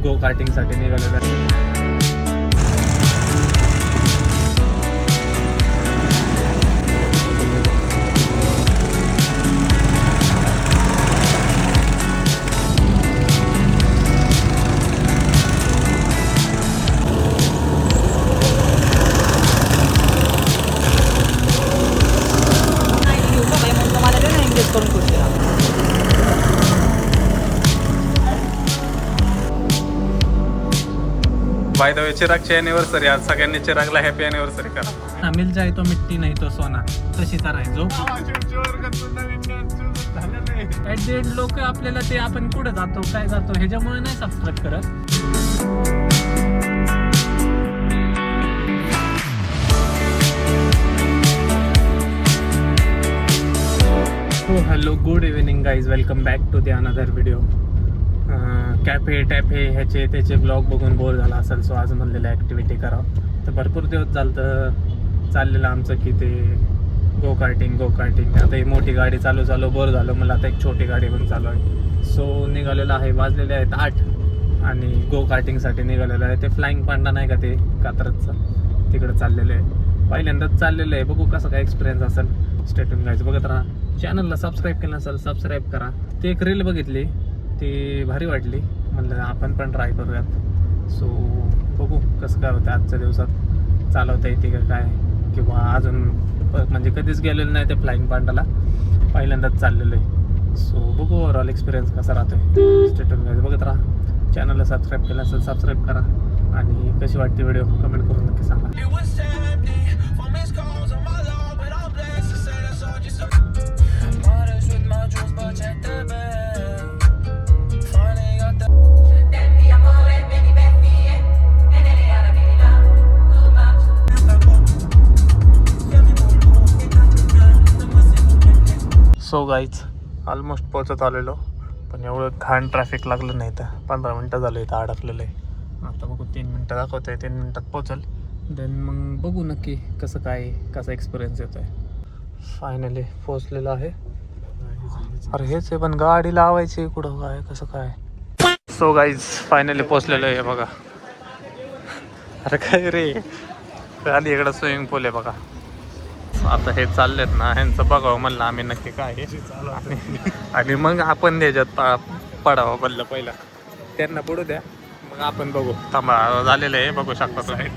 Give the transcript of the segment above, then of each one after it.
गो कार्टिंगसाठी निघालेलो आहे. By the way चिरागची anniversary आज. सगळ्यांनी चिरागला हॅपी ॲनिव्हर्सरी करा. मिल जाय तो मिट्टी नाही तो सोना, तशी करायचो. ऍट द एंड लोक आपल्याला ते आपण कुठं जातो काय जातो ह्याच्यामुळे नाही सबस्क्राईब करत. हो hello good evening guys, welcome back to the another video. Cafe टॅफे ह्याचे त्याचे ब्लॉग बघून बोर झाला असेल, सो आज म्हणलेलं ॲक्टिव्हिटी करावं. तर भरपूर दिवस झालं तर चाललेलं आमचं की ते गो कार्टिंग. आता ही मोठी गाडी चालू बोर झालो, मला आता एक छोटी गाडी पण चालू आहे. सो निघालेलं आहे, वाजलेले आहेत 8 आणि गो कार्टिंगसाठी निघालेलं आहे. ते फ्लाइंग पांडा नाही का ते कात्रजचं, तिकडं चाललेलं आहे. पहिल्यांदाच चाललेलं आहे, बघू कसं काय एक्सपिरियन्स असेल. स्टेटून गायचं बघत राहा. चॅनलला सबस्क्राईब केलं असेल सबस्क्राईब करा. ती एक रील बघितली, ती भारी वाटली, म्हणलं आपण पण ट्राय करूयात. सो बघू कसं काय होतं आजच्या दिवसात, चालवता येते का काय, किंवा अजून म्हणजे कधीच गेलेलं नाही ते फ्लाइंग पांडाला, पहिल्यांदाच चाललेलं आहे. सो बघू ओव्हरऑल एक्सपिरियन्स कसा राहतोय. स्टेटून गायचं बघत राहा. चॅनलला सबस्क्राईब केलं असेल सबस्क्राईब करा आणि कशी वाटते व्हिडिओ कमेंट करून नक्की सांगा. सो गाईज ऑलमोस्ट पोहोचत आलेलो, पण एवढं घाण ट्रॅफिक लागलं नाही. तर 15 मिनटं झालं इथं अडकलेलं आहे. आता बघू 3 मिनटं दाखवत आहे, 3 मिनटात पोहोचल. देन मग बघू नक्की कसं काय, कसा एक्सपिरियन्स येतो आहे. फायनली पोहोचलेलं आहे. अरे हेच आहे, पण गाडी लावायची कुठं काय कसं काय. सो गाईज फायनली पोहोचलेलं आहे बघा. अरे काय रे, खाली इकडं स्विमिंग पूल आहे बघा. आता हे चाललेत ना, ह्यांचं बघावं म्हणलं आम्ही नक्की काय आणि मग आपण त्याच्यात पडावं म्हणलं. पहिला त्यांना पडू द्या, मग आपण बघू. थांबा झालेलं आहे, बघू शकता तुम्ही.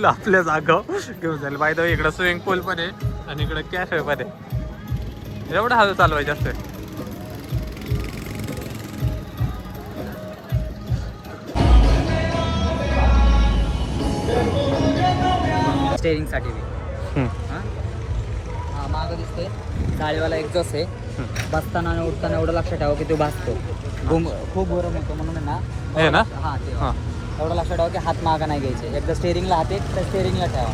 आपल्या जागा घेऊन जाईल. बाय द वे इकडं स्विमिंग पूल पण आहे आणि इकडं कॅफे पण आहे. एवढं हळू चालवायचं असतं. स्टेअरिंगसाठी मागं दिसतोय जाळीवाला एक्झॉस्ट आहे. बसताना आणि उठताना एवढं लक्षात ठेवा की तो भासतो. खूप गरम होतो म्हणून ना हे ना हां ते एवढं लक्षात ठेवा की हात मागा नाही घ्यायचे. एकदा स्टेअरिंगला हात आहे तर स्टेअरिंगला ठेवा.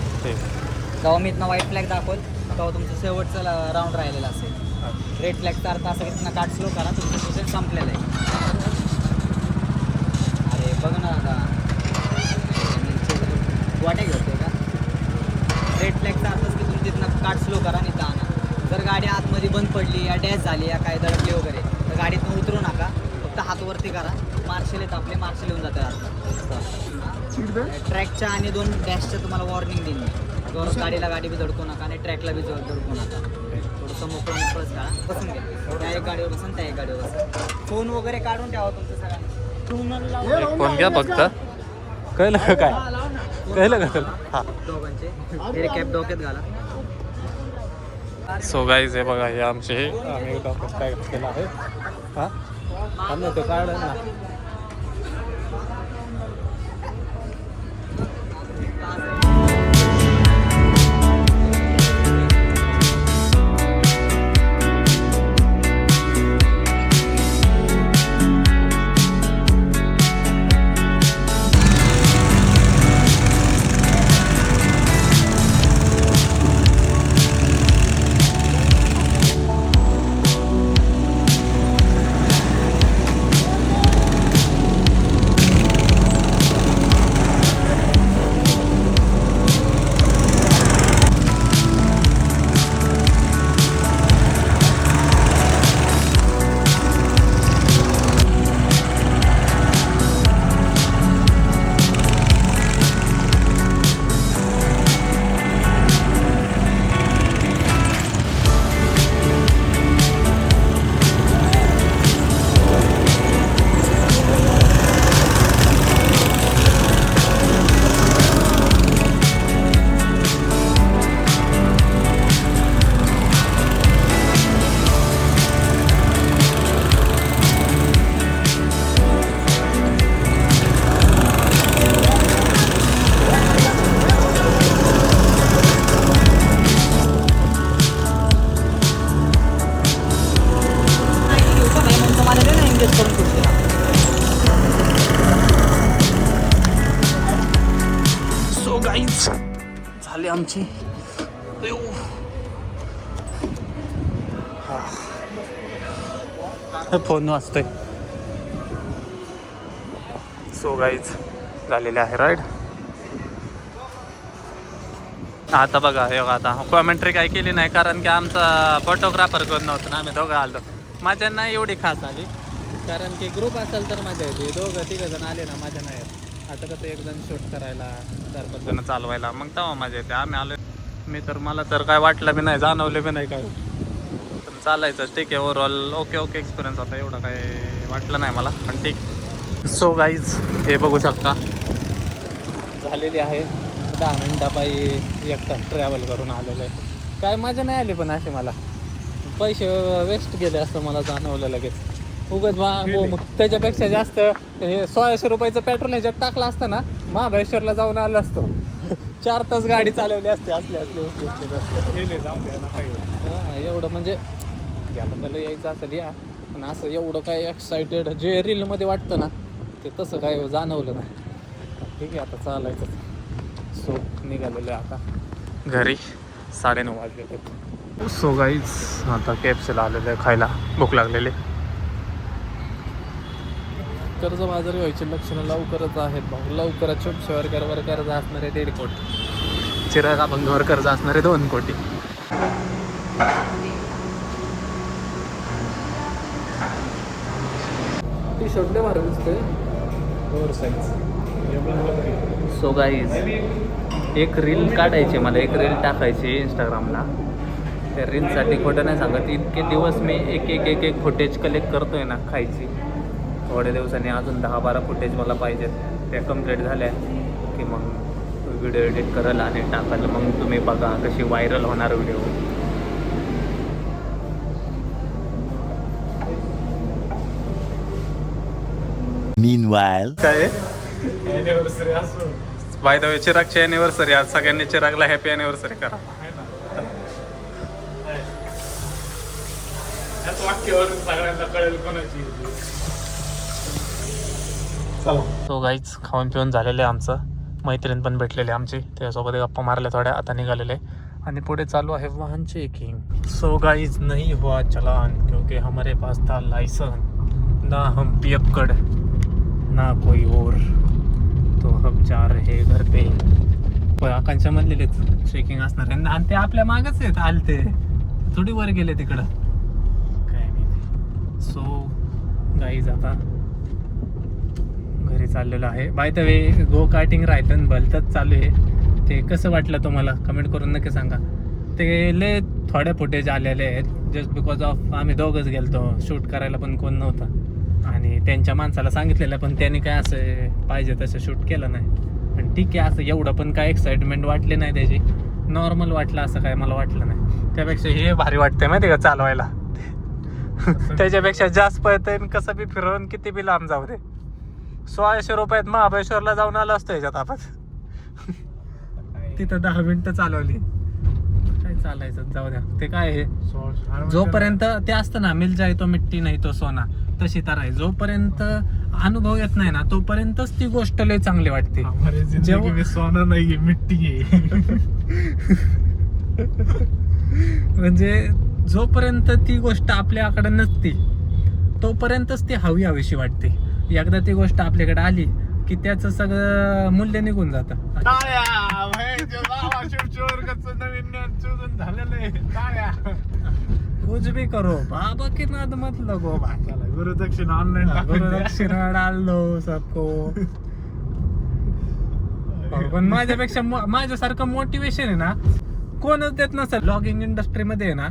जेव्हा मी इथनं व्हाईट फ्लॅग दाखवल तेव्हा तुमचं शेवटचं राऊंड राहिलेला असेल. रेड फ्लॅगचा अर्थ असं की तिथनं काट स्लो करा, तुमचं सेशन संपलेलं आहे. अरे बघ ना आता वाटे घेतोय का. रेड फ्लॅगचा अर्थ की तुम्ही तिथनं काट स्लो करा आणि इथं आणा. जर गाडी आतमध्ये बंद पडली या डॅश झाली या काय दडपली वगैरे तर गाडीतून उतरू नका, फक्त हात वरती करा. मार्शल येत आपले, मार्शल येऊन जातात आत. ट्रॅकच्या आणि 2 डॅशच्या तुम्हाला वॉर्निंग देईन मी. गाडीला गाडी बी धडकू नका आणि ट्रॅकला बी धडकू नका. थोडंसं मोकळंच काढा. बसून घ्या, त्या एक गाडीवर बसून त्या एक गाडीवर बसून. फोन वगैरे काढून ठेवा तुमचं सगळ्यांनी. फोन घ्या फक्त. कळलं का काय, कळलं का तुला. हां दोघांचे कॅप डोक्यात घाला. सो गाईज हे बघा, हे आमचे आम्ही डॉक्टर काय केलं आहे. हां आम्ही तो काढ ना. आमची. फोन वाजतोय. सो गाईज झालेले आहे राईड. आता बघा हे आता कॉमेंट्री काही केली नाही कारण की आमचा फोटोग्राफर कोण नव्हतं ना, आम्ही दोघं आलो. माझ्या नाही एवढी खास आली कारण की ग्रुप असेल तर मजा येते. दोघं तिघं जण आले ना माझ्या नाही येत. आता कसं एक जण शूट करायला 4-5 जण चालवायला मग तेव्हा मजा येते. आम्ही आलो मी तर मला तर काय वाटलं बी नाही, जाणवलं बी नाही काय. पण चालायचं ठीक आहे. ओव्हरऑल ओके एक्सपिरियन्स होता. एवढं काय वाटलं नाही मला पण ठीक. सो गाईज हे बघू शकता झालेली आहे 10 मिनिटापायी एकटा ट्रॅव्हल करून आलेलं आहे. काय मजा नाही आली पण असे मला पैसे वेस्ट गेले असं मला जाणवलं लगेच. उगाच मग त्याच्यापेक्षा जास्त हे 1600 रुपयाचं पेट्रोल ह्याच्यात टाकलं असतं ना महाबळेश्वरला जाऊन आलं असतो. 4 तास गाडी चालवली असते असले एवढं म्हणजे याबद्दल यायचं असेल या. पण असं एवढं काय एक्सायटेड जे रीलमध्ये वाटतं ना ते तसं काय जाणवलं नाही. ठीक आहे आता चालायचं. सो निघालेलं आहे आता घरी. 9:30 वाजले. सो गाईज आता केएफसीला आलेलं आहे खायला. भूक लागलेली. कर्ज बाजारी व्हायची लक्षणं लवकरच आहेत भाऊ. लवकरच छोटशे वर्गावर कर्ज असणारे 1.5 कोटी. चिराग अभंगावर कर्ज असणारे 2 कोटी. टी शर्ट लय भारी दिसतोय ओव्हर साईज. सो गाईज एक रील काढायची मला, एक रील टाकायची इंस्टाग्रामला. त्या रीलसाठी खोटं नाही सांगत इतके दिवस मी एक फुटेज कलेक्ट करतोय ना खायची. थोड्या दिवसांनी अजून 10-12 फुटेज मला पाहिजेत. त्या कम्प्लीट झाल्या की मग व्हिडिओ एडिट करायला आणि टाकायला. मग तुम्ही बघा कशी व्हायरल होणार व्हिडिओ. Meanwhile, काय एनिव्हर्सरी असो बाय द वे चिरागची एनिव्हर्सरी आज. सगळ्यांनी चिरागला हॅपी एनिव्हर्सरी करा. सगळ्यांना कळेल कोणाची. तो गाईच खाऊन पिऊन झालेलं आहे आमचं. मैत्रीण पण भेटलेली आमची, त्याच्यासोबत गप्पा मारल्या थोड्या. आता निघालेले आणि पुढे चालू आहे वाहन चेकिंग. सो गाइस नहीं हुआ चलान क्योंकि हमारे पास था लाइसेंस ना हम पीएफ कड ना कोई और, तो हम जा रहे घर पे. पण आकांक्षा म्हणलेलेच चेकिंग असणार आहे आणि ते आपल्या मागच आहेत आलते, थोडी वर गेले तिकडं काय माहिती. सो गाईज आता घरी चाललेलो आहे. By the way go karting रायतन भलतंच चालू आहे. ते कसं वाटलं तुम्हाला कमेंट करून नक्की सांगा. ते लय थोड्या फुटेज आलेले आहेत जस्ट बिकॉज ऑफ आम्ही दोघंच गेलतो. शूट करायला पण कोण नव्हतं आणि त्यांच्या माणसाला सांगितलेलं पण त्यांनी काय असं पाहिजे तसं शूट केलं नाही. पण ठीक आहे असं एवढं पण काय एक्साइटमेंट वाटली नाही त्याची. नॉर्मल वाटलं असं काय मला वाटलं नाही. त्यापेक्षा हे भारी वाटतंय माहिती का चालवायला. त्याच्यापेक्षा जास्त पळतंय कसं बी फिरवून किती बी लांब जाऊ दे. 1600 रुपयात महाबळेश्वरला जाऊन आलो असतो याच्यात आपण. तिथं 10 मिनिटं चालवली. काय चालायचं जाऊ द्या. ते काय आहे जोपर्यंत ते असतं ना मिल जाय तो मिट्टी नाही तो सोना, तशी तर आहे. जोपर्यंत अनुभव येत नाही ना तोपर्यंतच ती गोष्ट लय चांगली वाटते. जेव्हा सोना नाही मिट्टी आहे. म्हणजे जोपर्यंत ती गोष्ट आपल्याकडे नसती तोपर्यंतच ती हवीशी वाटते. एकदा ती गोष्ट आपल्याकडे आली की त्याचं सगळं मूल्य निघून जातं. कुछ भी करो बाबा के नाद मत लगो. गुरुदक्षिणा ऑनलाईन गुरुदक्षिणा डाल दो सबको. पण माझ्यापेक्षा माझ्यासारखं मोटिवेशन आहे ना कोणच देत नसेल. ब्लॉगिंग इंडस्ट्रीमध्ये आहे ना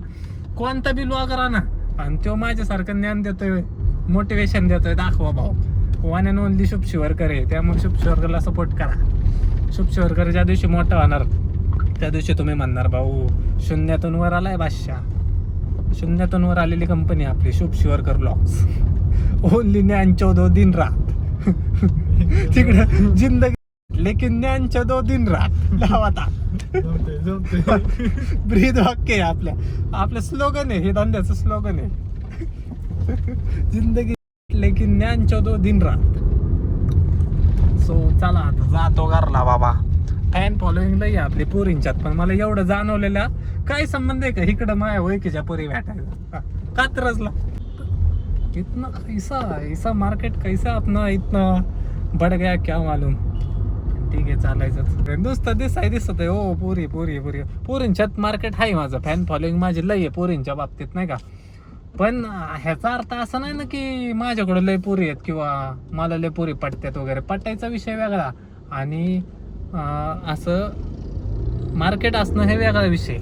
कोणता बी ब्लॉगर ना आणि तो माझ्यासारखं ज्ञान देतोय, मोटिवेशन देतोय. दाखवा भाऊ. वन अँड ओनली शुभ शिवरकर आहे, त्यामुळे शुभ शिवरकरला सपोर्ट करा. शुभ शिवरकर ज्या दिवशी मोठा होणार त्या दिवशी तुम्ही म्हणणार भाऊ शून्यातून वर आलाय बादशाह. शून्यातून वर आलेली कंपनी आपली शुभ शिवरकर ब्लॉग्स. ओनली ज्ञान 14 दिन रात. तिकडं जिंदगी लेकिन ज्ञान 14 दिन रात लावता. ब्रीद वाक्य आहे आपल्या स्लोगन आहे हे धंद्याचं स्लोगन आहे. जिंदगी लेकिन ज्ञान 14 दिन रात. सो चला आता जातो घरला बाबा. फॅन फॉलोईंग लई आहे आपली पोरींच्यात, पण मला एवढं जाणवलेलं काय संबंध आहे का इकडं माया ओळखीच्या पोरी भेटायला कात्रजला. इतना ऐसा मार्केट कैसा अपना इतना बढ़ गया क्या मालूम. ठीक आहे चालायचंच. नुसतं दिसत आहे हो पुरी पोरींच्यात मार्केट आहे माझं. फॅन फॉलोईंग माझी लई आहे पोरींच्या बाबतीत नाही का. पण ह्याचा अर्थ असा नाही ना की माझ्याकडे लय पोरी आहेत किंवा मला लय पोरी पटतात वगैरे. पटायचा विषय वेगळा आणि असं मार्केट असणं हे वेगळा विषय.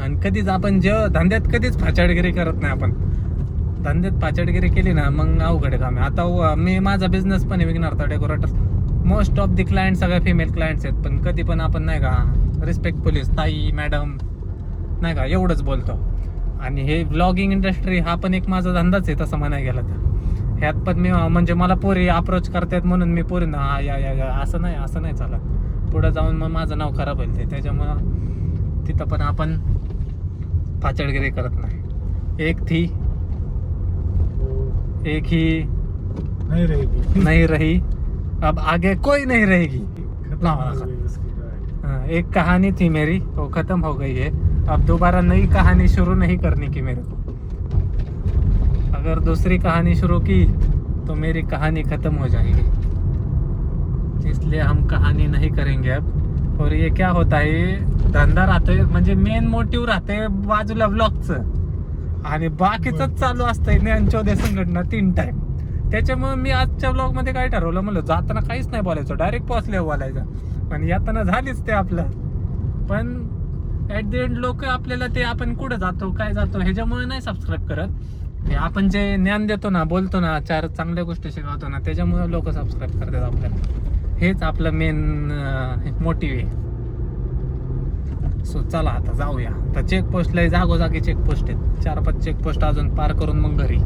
आणि कधीच आपण धंद्यात कधीच फाचाडगिरी करत नाही. आपण धंद्यात फाचाडगिरी केली ना मग अवघड काम आहे. आता मी माझा बिझनेस पण आहे विघ्नहर्ता decorator. Most of the client सगळे फिमेल क्लायंट्स आहेत, पण कधी पण आपण नाही का रिस्पेक्टफुली ताई मॅडम नाही का एवढंच बोलतो. आणि हे ब्लॉगिंग इंडस्ट्री हा पण एक माझा धंदाच आहे तसं म्हणायला गेलं तर. ह्यात पण मी म्हणजे मला पोरी अप्रोच करतात म्हणून मी पोरींना या असं नाही चालत. पुढं जाऊन मग माझं नाव खराब होईल ते. त्याच्यामुळं तिथं पण आपण फाचडगिरी करत नाही. एक ही नहीं रही अब आगे कोई नहीं रहेगी. एक कहानी थी मेरी वो खत्म हो गई है. अब दोबारा नई कहानी शुरू नहीं करनी की मेरे को. अगर दूसरी कहानी शुरू की तो मेरी कहानी खत्म हो जाएगी. इसलिए हम कहानी नहीं करेंगे अब. और ये क्या होता है धंदा राहतोय म्हणजे मेन मोटिव्ह राहते बाजूला ब्लॉगचं आणि बाकीच चालू असतंय ज्ञानचौधरी संघटना 3 टाइम. त्याच्यामुळे मी आजच्या ब्लॉग मध्ये काय ठरवलं म्हणलं जाताना काहीच नाही बोलायचं डायरेक्ट पोहोचल्यावर बोलायचं. पण येताना झालीच ते आपलं. पण ऍट द एंड लोक आपल्याला ते आपण कुठं जातो काय जातो ह्याच्यामुळे नाही सबस्क्राईब करत. हे आपण जे ज्ञान देतो ना बोलतो ना 4 चांगल्या गोष्टी शिकवतो ना त्याच्यामुळे लोक सबस्क्राईब करतात आपल्याला. हेच आपलं मेन मोटिव्ह आहे. सो चला आता जाऊया. आता चेकपोस्टला जागोजागी चेकपोस्ट आहेत. 4-5 चेकपोस्ट अजून पार करून मग घरी.